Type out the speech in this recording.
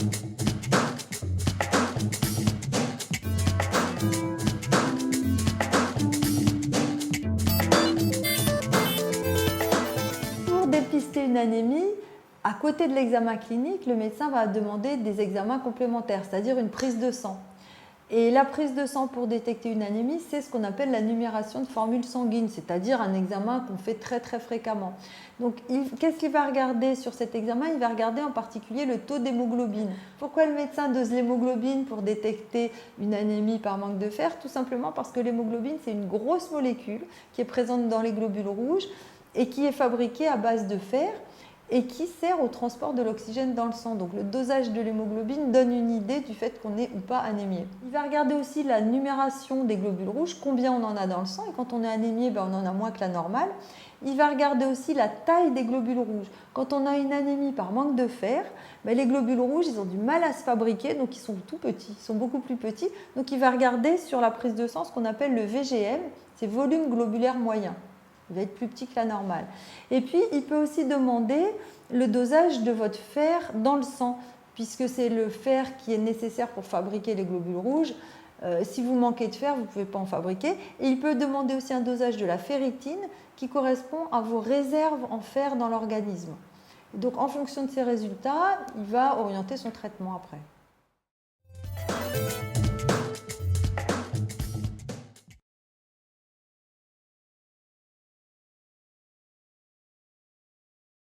Pour dépister une anémie, à côté de l'examen clinique, le médecin va demander des examens complémentaires, c'est-à-dire une prise de sang. Et la prise de sang pour détecter une anémie, c'est ce qu'on appelle la numération de formules sanguines, c'est-à-dire un examen qu'on fait très fréquemment. Donc, qu'est-ce qu'il va regarder sur cet examen? Il va regarder en particulier le taux d'hémoglobine. Pourquoi le médecin dose l'hémoglobine pour détecter une anémie par manque de fer? Tout simplement parce que l'hémoglobine, c'est une grosse molécule qui est présente dans les globules rouges et qui est fabriquée à base de fer et qui sert au transport de l'oxygène dans le sang. Donc le dosage de l'hémoglobine donne une idée du fait qu'on est ou pas anémié. Il va regarder aussi la numération des globules rouges, combien on en a dans le sang, et quand on est anémié, on en a moins que la normale. Il va regarder aussi la taille des globules rouges. Quand on a une anémie par manque de fer, les globules rouges, ils ont du mal à se fabriquer, donc ils sont tout petits, ils sont beaucoup plus petits. Donc il va regarder sur la prise de sang ce qu'on appelle le VGM, c'est volume globulaire moyen. Il va être plus petit que la normale. Et puis, il peut aussi demander le dosage de votre fer dans le sang, puisque c'est le fer qui est nécessaire pour fabriquer les globules rouges. Si vous manquez de fer, vous ne pouvez pas en fabriquer. Et il peut demander aussi un dosage de la ferritine qui correspond à vos réserves en fer dans l'organisme. Donc, en fonction de ces résultats, il va orienter son traitement après.